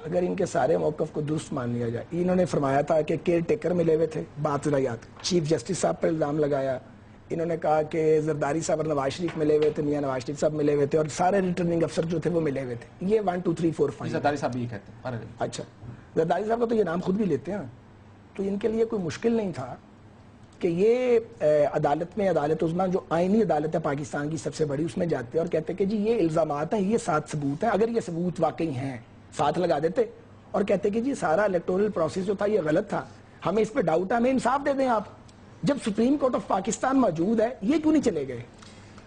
اگر ان کے سارے موقف کو درست مان لیا جائے, انہوں نے فرمایا تھا کہ کیئر ٹیکر ملے ہوئے تھے, بات ذرا یاد, چیف جسٹس صاحب پر الزام لگایا. انہوں نے کہا کہ زرداری صاحب اور نواز شریف ملے ہوئے تھے, میاں نواز شریف صاحب ملے ہوئے تھے, اور سارے ریٹرننگ افسر جو تھے وہ ملے ہوئے تھے. یہ 1 2 3 4 5 زرداری صاحب بھی یہ کہتے ہیں. اچھا, زرداری صاحب کا تو یہ نام خود بھی لیتے ہیں, تو ان کے لیے کوئی مشکل نہیں تھا کہ یہ عدالت میں, عدالت عظمیٰ جو آئینی عدالت ہے پاکستان کی سب سے بڑی, اس میں جاتے اور کہتے کہ جی یہ الزامات ہیں, یہ 7 ثبوت ہیں, اگر یہ ثبوت واقعی ہیں 7 لگا دیتے, اور کہتے کہ جی سارا الیکٹورل پروسیس جو تھا یہ غلط تھا, ہمیں اس پہ ڈاؤٹ ہے, ہمیں انصاف دے دیں آپ. جب سپریم کورٹ آف پاکستان موجود ہے, یہ کیوں نہیں چلے گئے؟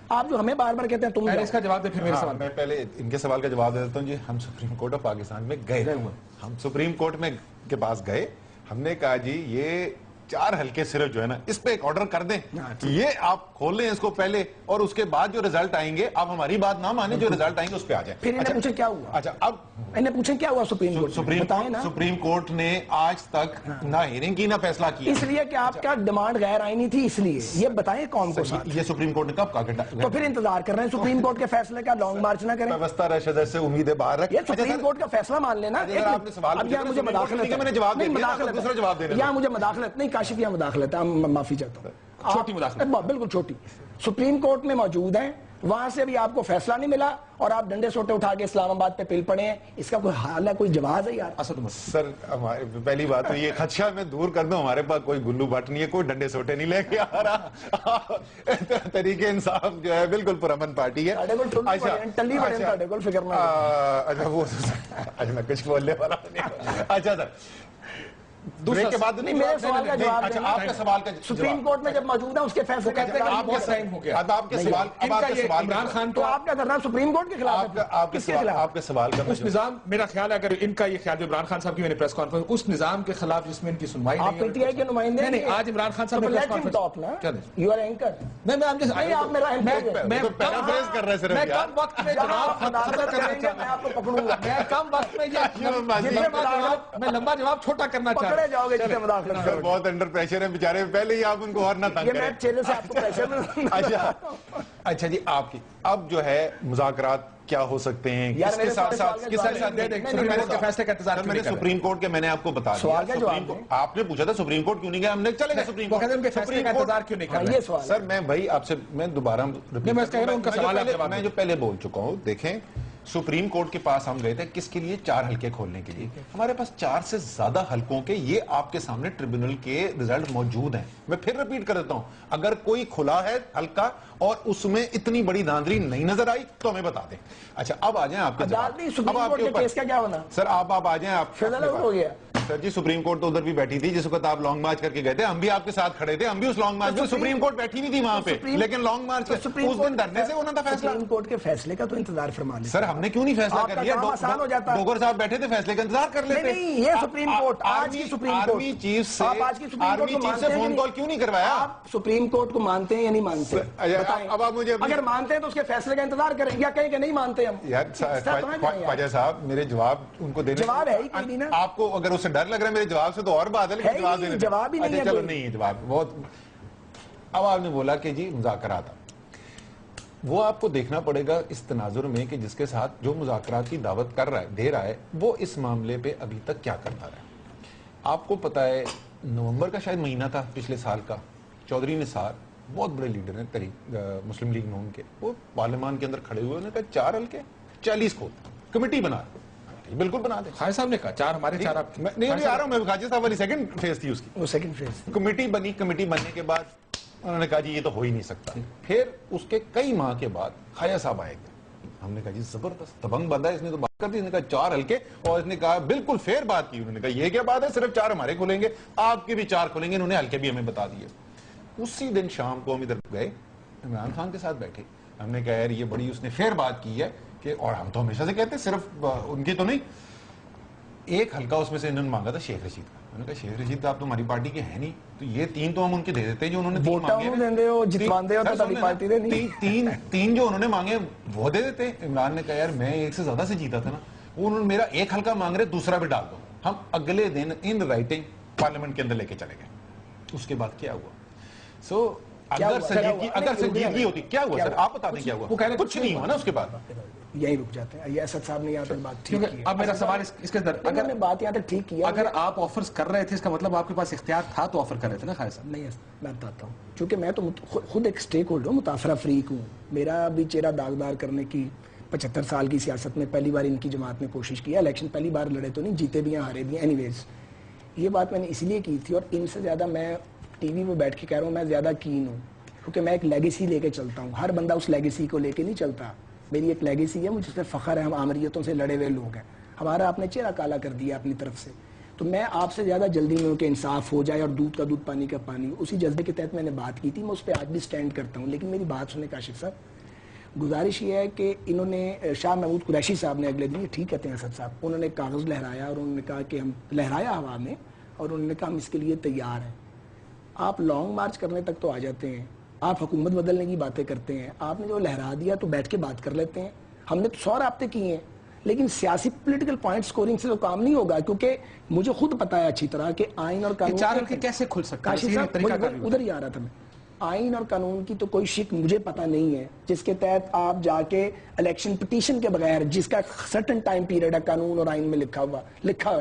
آپ جو ہمیں بار بار کہتے ہیں تم اس کا جواب دے, پھر میرے سوال. میں پہلے ان کے سوال کا جواب دے دیتا ہوں. جی ہم سپریم کورٹ آف پاکستان میں گئے, ہم سپریم کورٹ میں کے پاس گئے, ہم نے کہا جی یہ 4 حلقے صرف جو ہے نا اس پہ ایک آرڈر کر دیں, یہ آپ کھول لیں اس کو پہلے, اور اس کے بعد جو رزلٹ آئیں گے آپ ہماری بات نہ مانیں, جو رزلٹ آئیں گے اس پہ آ جائیں. پھر انہیں پوچھیں کیا ہوا. اچھا, اب انہیں پوچھیں کیا ہوا سپریم کورٹ, سپریم کورٹ نے آج تک نہ ہیئرنگ کی نہ فیصلہ کیا, اس لیے کہ آپ کا ڈیمانڈ غیر آئینی تھی, اس لیے یہ بتائیں قوم کو. یہ سپریم کورٹ نے کب کہا؟ تو پھر انتظار کر رہے ہیں سپریم کورٹ کے فیصلے کا, لانگ مارچ نہ کریں. وسطی رشد سے امیدیں باہر رکھ, یہ سپریم کورٹ کا فیصلہ مان لینا. آپ نے سوال اب یہاں مجھے مداخلت ہے, میں نے جواب دے دیا, دوسرا جواب دینا. یہاں مجھے مداخلت نہیں, کاشف یہاں مداخلت ہے, معافی چاہتا ہوں. چھوٹی مداخلت, بالکل چھوٹی. سپریم کورٹ میں موجود ہیں, وہاں سے بھی آپ کو فیصلہ نہیں ملا, اور آپ ڈنڈے سوٹے اٹھا کے اسلام آباد پہ پل پڑے ہیں. اس کا کوئی حال ہے, کوئی جواز ہے یار؟ اسد عمر سر, پہلی بات تو یہ خدشہ میں دور کر دوں, ہمارے پاس کوئی گلو بٹ نہیں ہے, کوئی ڈنڈے سوٹے نہیں لے کے آ رہا. تحریک انصاف جو ہے بالکل پرامن پارٹی ہے. اچھا وہ میں کچھ بولنے والا نہیں. اچھا سر, بریک کے بعد نہیں، میرے سوال کا جواب اچھا دینا۔ آپ کا سوال کا سپریم کورٹ میں جب موجود ہے اس کے فیصلے کرتے ہیں آپ کا ٹائم ہو گیا۔ اب آپ کے سوال عمران خان تو آپ کیا کرنا سپریم کورٹ کے خلاف ہے؟ کس کے خلاف؟ آپ کے سوال کا اس نظام، میرا خیال ہے اگر ان کا یہ خیال عمران خان صاحب کی میں نے پریس کانفرنس اس نظام کے خلاف جس میں ان کی سنوائی آپ پی ٹی آئی کے نمائندے نہیں، آج عمران خان صاحب نے press conference you are anchor میں آپ میرا میں پیرافریز کر رہے صرف کم وقت میں جواب میں آپ کو پکڑوں گا، میں کم وقت میں میں لمبا جواب چھوٹا کرنا چاہ رہا پکڑے جاؤ گے جتنے مداخلت کرو گے۔ بہت انڈر پریشر ہے بیچارے، پہلے ہی آپ ان کو اور نہ تنگ یہ کریں۔ میں چہرے سے آپ کو پریشر میں اچھا جی، آپ کی اب جو ہے مذاکرات کیا ہو سکتے ہیں، یار کس کے میرے ساتھ سوال کا کس کے ساتھ دے دیں، سپریم کورٹ کے فیصلے کا انتظار میں نے سپریم کورٹ کے میں نے آپ کو بتا سوال کا دیا، جواب دیں۔ آپ نے پوچھا تھا سپریم کورٹ کیوں نہیں گیا، ہم نے چلے گا سپریم وہ کہتے ہیں ان کے کورٹ۔ فیصلے کا انتظار کیوں نہیں کر رہے؟ یہ سوال ہے۔ سر میں بھائی آپ سے میں دوبارہ میں کہہ رہا ہوں ان کا سوال آپ جواب میں جو پہلے بول چکا ہوں، دیکھیں سپریم کورٹ کے پاس ہم گئے تھے کس کے لیے؟ 4 حلقے کھولنے کے لیے۔ ہمارے پاس 4 سے زیادہ حلقوں کے یہ آپ کے سامنے ٹریبیونل کے رزلٹ موجود ہیں۔ میں پھر ریپیٹ کر دیتا ہوں، اگر کوئی کھلا ہے حلقہ اور اس میں اتنی بڑی دھاندلی نہیں نظر آئی تو ہمیں بتا دیں۔ اچھا اب آ جائیں آپ کے سپریم کورٹ کے کیس کا کیا ہونا؟ سر آپ آ جائیں، آپ فیصلہ ہو گیا سر جی سپریم کورٹ تو ادھر بھی بیٹھی تھی جس وقت آپ لانگ مارچ کر کے گئے تھے، ہم بھی آپ کے ساتھ کھڑے تھے، ہم بھی اس لانگ مارچ میں، سپریم کورٹ بیٹھی نہیں تھی وہاں پہ، لیکن لانگ مارچ اس دن دھرنے سے ہونا تھا فیصلہ۔ سپریم کورٹ کے فیصلے کا تو انتظار فرما لیں سر ہم نے کیوں نہیں فیصلہ کر لیا؟ آسان ہو جاتا ہے۔ ڈوگر صاحب بیٹھے تھے، فیصلے کا انتظار کر لیتے۔ نہیں، یہ سپریم کورٹ آج کی سپریم کورٹ آرمی چیف سے فون کال کیوں نہیں کروایا؟ آپ سپریم کورٹ کو مانتے ہیں یا نہیں مانتے؟ اب آپ مجھے اگر مانتے ہیں تو اس کے فیصلے کا انتظار کریں یا کہیں کہ نہیں مانتے ہم؟ یار خواجہ صاحب میرے جواب ان کو دینے، جواب ہے ہی کوئی نہیں نا۔ آپ کو اگر اس سے ڈر لگ رہا ہے میرے جواب سے تو اور بات ہے، لیکن جواب دینے جواب ہی نہیں ہے۔ چلو نہیں ہے جواب بہت۔ اب آپ نے بولا کہ جی مذاکرات، وہ آپ کو دیکھنا پڑے گا اس تناظر میں کہ جس کے ساتھ جو مذاکرات کی دعوت کر رہا ہے، دے رہا ہے، وہ اس معاملے پہ ابھی تک کیا کرتا رہا ہے۔ آپ کو پتا ہے نومبر کا شاید مہینہ تھا پچھلے سال کا، چودھری نثار بہت بڑے لیڈر ہیں مسلم لیگ نون کے، وہ پارلیمان کے اندر کھڑے ہوئے، انہوں نے کہا 4 حلقے 40 کو کمیٹی بنا بالکل بنا دیں۔ خالد صاحب نے کہا 4 ہمارے 4 آپ نہیں ابھی آ رہا ہوں میں، خواجہ صاحب والی سیکنڈ فیز تھی اس کی، وہ سیکنڈ فیز کمیٹی بنی، کمیٹی بننے کے بعد انہوں نے کہا جی یہ تو ہو ہی نہیں سکتا۔ پھر اس کے کئی ماہ کے بعد خواجہ صاحب آئے گئے، ہم نے کہا جی زبردست دبنگ بندہ ہے، اس نے تو بات کر دی، اس نے کہا 4 حلقے، اور اس نے کہا بالکل فیئر بات کی، انہوں نے کہا یہ کیا بات ہے، صرف 4 ہمارے کھلیں گے، آپ کے بھی 4 کھلیں گے، انہوں نے حلقے بھی ہمیں بتا دیے۔ اسی دن شام کو ہم ادھر گئے، عمران خان کے ساتھ بیٹھے، ہم نے کہا یار یہ بڑی اس نے فیئر بات کی ہے کہ، اور ہم تو ہمیشہ سے کہتے ہیں صرف ان کی تو نہیں، ایک حلقہ اس میں سے انہوں نے مانگا تھا شیخ رشید کا، انہوں نے کہا شیخ رشید آپ تو ہماری پارٹی کے ہیں نہیں، تو یہ 3 تو ہم ان کے دے دیتے ہیں جو انہوں نے 3 مانگے، 3 جو انہوں نے مانگے وہ دے دیتے۔ عمران نے کہا یار میں 1 سے زیادہ سے جیتا تھا نا، انہوں نے میرا 1 حلقہ مانگ رہے دوسرا بھی ڈال دو۔ ہم اگلے دن ان رائٹنگ پارلیمنٹ کے اندر لے کے چلے گئے۔ اس کے بعد کیا ہوا؟ اگر سنجیدگی ہوتی کیا ہوا سر آپ بتا دیں کیا ہوا؟ کچھ نہیں ہوا نا اس کے بعد، یہی رک جاتے ہیں۔ یہ اسد صاحب نے یہاں تک بات ٹھیک کی ہے۔ اب میرا سوال اس کے اندر، اگر بات یہاں تک ٹھیک کیا، اگر آپ آفرز کر رہے تھے اس کا مطلب آپ کے پاس اختیار تھا تو آفر کر رہے تھے نا خالد صاحب؟ نہیں میں بتاتا ہوں، چونکہ میں تو خود ایک سٹیک ہولڈر ہوں، متاثرہ فریق ہوں، میرا بھی چہرہ داغدار کرنے کی 75 سال کی سیاست میں پہلی بار ان کی جماعت نے کوشش کیا، الیکشن پہلی بار لڑے تو نہیں، جیتے بھی ہیں ہارے بھی ہیں، اینی ویز یہ بات میں نے اس لیے کی تھی، اور ان سے زیادہ میں ٹی وی پہ بیٹھ کے کہہ رہا ہوں میں زیادہ کین ہوں، کیونکہ میں ایک لیگیسی لے کے چلتا ہوں، ہر بندہ اس لیگیسی کو لے کے نہیں چلتا، میری ایک لیگیسی ہے، مجھ سے فخر ہے، ہم آمریتوں سے لڑے ہوئے لوگ ہیں، ہمارا آپ نے چہرہ کالا کر دیا اپنی طرف سے، تو میں آپ سے زیادہ جلدی میں ہوں کہ انصاف ہو جائے اور دودھ کا دودھ پانی کا پانی، اسی جذبے کے تحت میں نے بات کی تھی، میں اس پہ آج بھی سٹینڈ کرتا ہوں۔ لیکن میری بات سنیں کاشف صاحب، گزارش یہ ہے کہ انہوں نے شاہ محمود قریشی صاحب نے اگلے دن، یہ ٹھیک کہتے ہیں اسد صاحب، انہوں نے کاغذ لہرایا اور انہوں نے کہا کہ ہم لہرایا ہوا میں، اور انہوں نے کہا ہم اس کے لیے تیار ہیں۔ آپ لانگ مارچ کرنے تک تو آ جاتے ہیں، آپ حکومت بدلنے کی باتیں کرتے ہیں، آپ نے جو لہرا دیا تو بیٹھ کے بات کر لیتے ہیں، ہم نے تو 100 رابطے کیے ہیں، لیکن سیاسی پولیٹیکل پوائنٹ سکورنگ سے تو کام نہیں ہوگا، کیونکہ مجھے خود پتا ہے اچھی طرح کہ آئین اور قانون 4 حلقے کیسے کھل سکتا ہے؟ ادھر ہی آ رہا تھا میں، آئین اور قانون کی تو کوئی شک مجھے پتا نہیں ہے جس کے تحت آپ جا کے الیکشن پٹیشن کے بغیر، جس کا سرٹن ٹائم پیریڈ ہے قانون اور آئین میں لکھا ہوا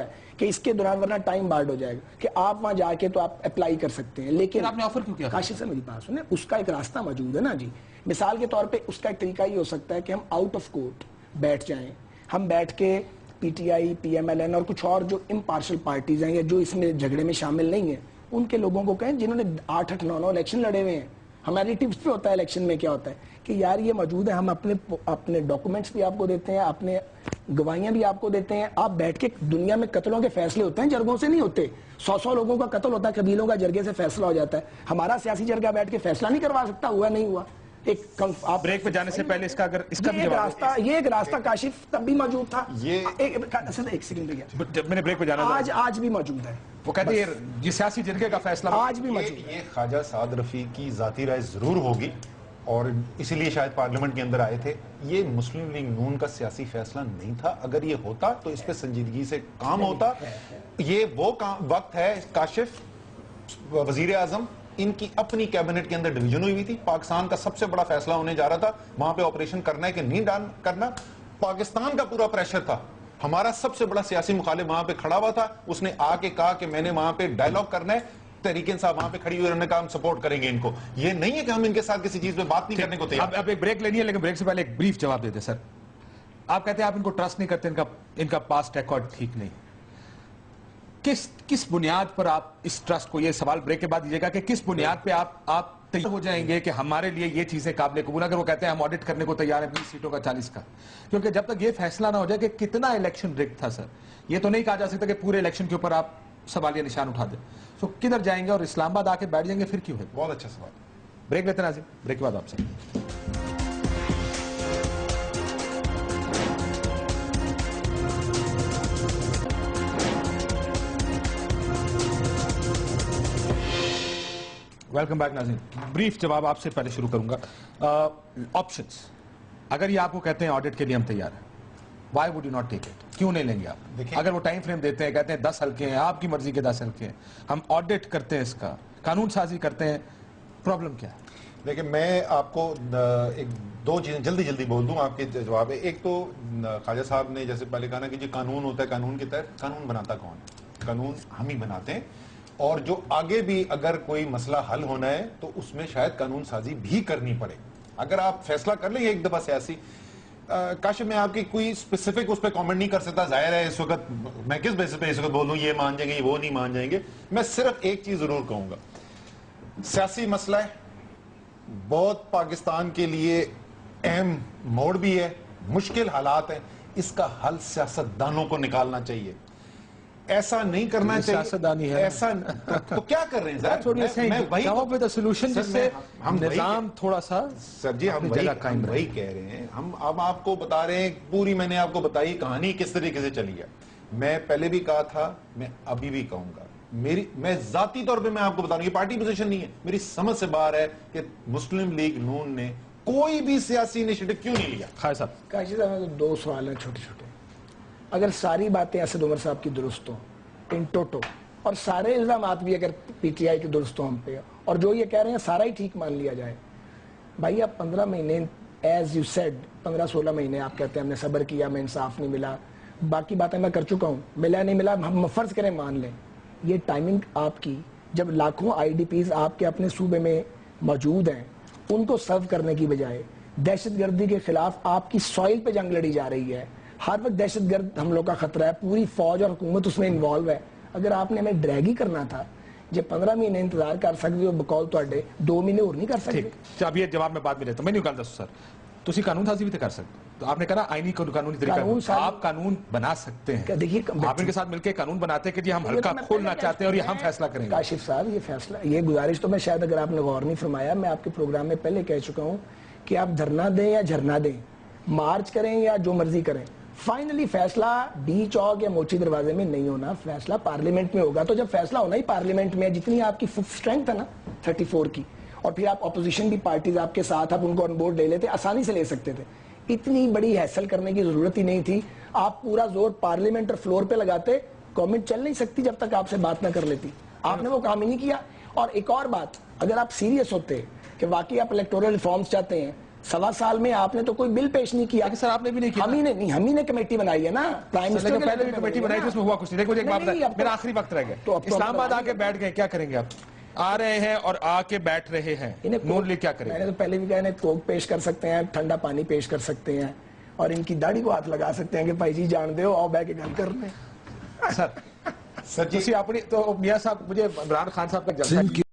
ہے کہ اس کے دوران ورنہ ٹائم بارڈ ہو جائے گا، کہ آپ وہاں جا کے تو آپ اپلائی کر سکتے ہیں، لیکن آپ نے آفر کیوں کیا؟ کاشف سے میری بات سنیں، اس کا ایک راستہ موجود ہے نا جی، مثال کے طور پہ اس کا ایک طریقہ یہ ہو سکتا ہے کہ ہم آؤٹ آف کورٹ بیٹھ جائیں، ہم بیٹھ کے P T I, P M L N اور کچھ اور جو امپارشل پارٹیز ہیں یا جو اس میں جھگڑے میں شامل نہیں ہیں، ان کے لوگوں کو کہیں جنہوں نے 8 9 الیکشن لڑے ہوئے ہیں، ہماری ٹپس پہ ہوتا ہے الیکشن میں کیا ہوتا ہے کہ یار یہ موجود ہے، ہم اپنے ڈاکومنٹس بھی آپ کو دیتے ہیں، اپنے گواہیاں بھی آپ کو دیتے ہیں. آپ بیٹھ کے دنیا میں قتلوں کے فیصلے ہوتے ہیں, جرگوں سے نہیں ہوتے. 100 لوگوں کا قتل ہوتا ہے, قبیلوں کا جرگے سے فیصلہ ہو جاتا ہے. ہمارا سیاسی جرگہ بیٹھ کے فیصلہ نہیں کروا سکتا, ہوا نہیں ہوا. آپ بریک پہ جانے سے پہلے اس کا بھی جواب, یہ ایک راستہ کاشف تب بھی موجود تھا, ایک سیکنڈ میں نے بریک پہ جانا آج بھی موجود ہے. وہ کہتے ہیں یہ سیاسی جرگے کا فیصلہ آج بھی موجود ہے. یہ خواجہ سعد رفیق کی ذاتی رائے ضرور ہوگی اور اسی لیے شاید پارلیمنٹ کے اندر آئے تھے. یہ مسلم لیگ نون کا سیاسی فیصلہ نہیں تھا. اگر یہ ہوتا تو اس پہ سنجیدگی سے کام ہوتا. یہ وہ وقت ہے کاشف, وزیر اعظم ان کی اپنی کیبنٹ کے اندر ڈویژن ہوئی تھی. پاکستان کا سب سے بڑا فیصلہ ہونے جا رہا تھا, وہاں پہ آپریشن کرنا ہے کہ نہیں کرنا. پاکستان کا پورا پریشر تھا. ہمارا سب سے بڑا سیاسی مخالف وہاں پہ کھڑا ہوا تھا, اس نے آ کے کہا کہ میں نے وہاں پہ ڈائیلاگ کرنا ہے. تحریک انصاف وہاں پہ کھڑی ہوئی, انہوں نے کہا ہم سپورٹ کریں گے ان کو. یہ نہیں ہے کہ ہم ان کے ساتھ کسی چیز پہ بات نہیں کرنے کو تیار. اب ایک بریک لینی ہے, لیکن بریک سے پہلے ایک بریف جواب دیتے. سر آپ کہتے ہیں آپ ان کو ٹرسٹ نہیں کرتے, ان کا پاسٹ ریکارڈ ٹھیک نہیں. کس بنیاد پر آپ اس ٹرسٹ کو, یہ سوال بریک کے بعد دیجیے گا, کہ کس بنیاد پہ آپ تیار ہو جائیں گے کہ ہمارے لیے یہ چیزیں قابل قبول, اگر وہ کہتے ہیں ہم آڈٹ کرنے کو تیار ہیں 20 سیٹوں کا 40 کا. کیونکہ جب تک یہ فیصلہ نہ ہو جائے کہ کتنا الیکشن رگ تھا سر, یہ تو نہیں کہا جا سکتا کہ پورے الیکشن کے اوپر آپ سوالیہ نشان اٹھا دیں. سو کدھر جائیں گے, اور اسلام آباد آ کے بیٹھ جائیں گے پھر کیوں ہے؟ بہت اچھا سوال. بریک لیتے ہیں ناظرین, بریک کے بعد آپ سے. ویلکم بیک ناظرین. بریف جواب آپ سے پہلے شروع کروں گا. آپشنز, اگر یہ آپ کو کہتے ہیں آڈٹ کے لیے ہم تیار ہیں, Y would you not take it, کیوں نہیں لیں گے آپ؟ اگر وہ ٹائم فریم دیتے ہیں, کہتے ہیں 10 حلقے ہیں, آپ کی مرضی کے 10 حلقے ہیں, ہم آڈٹ کرتے ہیں, اس کا قانون سازی کرتے ہیں, پرابلم کیا ہے؟ دیکھیں میں آپ کو ایک دو چیزیں جلدی بول دوں آپ کے جواب ہے. ایک تو خواجہ صاحب نے جیسے پہلے کہا نا کہ جو قانون ہوتا ہے, قانون کے تحت قانون بناتا کون ہے؟ قانون ہم ہی بناتے ہیں. اور جو آگے بھی اگر کوئی مسئلہ حل ہونا ہے تو اس میں شاید قانون سازی بھی کرنی پڑے. اگر آپ فیصلہ کر لیں ایک دفعہ سیاسی, کاشف میں آپ کی کوئی اسپیسیفک اس پہ کامنٹ نہیں کر سکتا. ظاہر ہے اس وقت میں کس بیس پہ اس وقت بولوں یہ مان جائیں گے وہ نہیں مان جائیں گے. میں صرف ایک چیز ضرور کہوں گا, سیاسی مسئلہ ہے, بہت پاکستان کے لیے اہم موڑ بھی ہے, مشکل حالات ہیں, اس کا حل سیاستدانوں کو نکالنا چاہیے. ایسا نہیں کرنا چاہیے. سیاستدانی ہے ایسا تو کیا کر رہے ہیں نظام تھوڑا سا. سر جی ہم وہی کہہ رہے ہیں, ہم اب آپ کو بتا رہے ہیں پوری, میں نے آپ کو بتائی کہانی کس طریقے سے چلی ہے. میں پہلے بھی کہا تھا, میں ابھی بھی کہوں گا, میں ذاتی طور پہ میں آپ کو بتا رہا ہوں, یہ پارٹی پوزیشن نہیں ہے, میری سمجھ سے باہر ہے کہ مسلم لیگ نون نے کوئی بھی سیاسی انیشیٹو کیوں نہیں لیا. خواجہ صاحب, کاشف صاحب 2 سوال ہیں چھوٹے چھوٹے. اگر ساری باتیں اسد عمر صاحب کی درست ہوں ان ٹوٹو, اور سارے الزامات بھی اگر پی ٹی آئی کے درست ہوں ہم پہ, اور جو یہ کہہ رہے ہیں سارا ہی ٹھیک مان لیا جائے, بھائی آپ 15 مہینے ایز یو سیڈ 15-16 مہینے آپ کہتے ہیں ہم نے صبر کیا, میں انصاف نہیں ملا, باقی باتیں میں کر چکا ہوں, ملا نہیں ملا ہم فرض کریں مان لیں. یہ ٹائمنگ آپ کی, جب لاکھوں آئی ڈی پیز آپ کے اپنے صوبے میں موجود ہیں, ان کو سرو کرنے کی بجائے دہشت گردی کے خلاف آپ کی سوائل پہ جنگ لڑی جا رہی ہے. ہر وقت دہشت گرد حملوں کا خطرہ ہے, پوری فوج اور حکومت اس میں انوالو ہے. اگر آپ نے ہمیں ڈریگ ہی کرنا تھا, جب 15 مہینے انتظار کر سکتے ہو بقول تو 2 مہینے اور نہیں کر سکتے. اب یہ جواب میں بعد میں دیتا ہوں, میں نہیں کہا سر تسی قانون سازی بھی تو کر سکتے. تو آپ نے کہا آئینی قانونی طریقہ, آپ قانون بنا سکتے ہیں, دیکھیے آپ ان کے ساتھ مل کے قانون بناتے ہیں کہ جی ہم حلقہ کھولنا چاہتے ہیں اور یہ ہم فیصلہ کریں گے. کاشف صاحب یہ فیصلہ, یہ گزارش تو میں شاید اگر آپ نے غور نہیں فرمایا, میں آپ کے پروگرام میں پہلے کہہ چکا ہوں کہ آپ دھرنا دیں یا جھرنا دیں, مارچ کریں یا جو مرضی کریں, فائنلی فیصلہ ڈی چوک یا موچی دروازے میں نہیں ہونا, فیصلہ پارلیمنٹ میں ہوگا. تو جب فیصلہ ہونا ہی پارلیمنٹ میں, جتنی آپ کی اسٹرینتھ ہے نا 34 کی, اور پھر آپ اپوزیشن بھی پارٹیز آپ کے ساتھ, آپ ان کو آن بورڈ لے لیتے, آسانی سے لے سکتے تھے. اتنی بڑی حیصل کرنے کی ضرورت ہی نہیں تھی. آپ پورا زور پارلیمنٹ اور فلور پہ لگاتے, گورنمنٹ چل نہیں سکتی جب تک آپ سے بات نہ کر لیتی. آپ نے وہ کام ہی نہیں کیا. اور ایک اور بات, اگر آپ سیریس ہوتے کہ واقعی آپ الیکٹورل ریفارمز چاہتے ہیں, 1.25 سال میں آپ نے تو کوئی بل پیش نہیں کیا. سر آپ نے بھی نہیں کیا, ہم ہی نے کمیٹی بنائی ہے نا, پرائم منسٹر پہلے بھی کمیٹی بنائی تھی, اس میں ہوا کچھ نہیں. دیکھو ایک بات, میرا آخری وقت رہ گیا. اسلام آباد آ کے بیٹھ گئے, کیا کریں گے آپ؟ آ رہے ہیں اور آ کے بیٹھ رہے ہیں, نون لیگ کیا کریں گے؟ میں نے تو پہلے بھی کہا, انہیں کوک پیش کر سکتے ہیں, ٹھنڈا پانی پیش کر سکتے ہیں, اور ان کی داڑھی کو ہاتھ لگا سکتے ہیں کہ بھائی جی جان دو, آؤ بیٹھ کے گل کر لیں. سر جی اپنی تو میاں صاحب, مجھے عمران خان صاحب تک جلسہ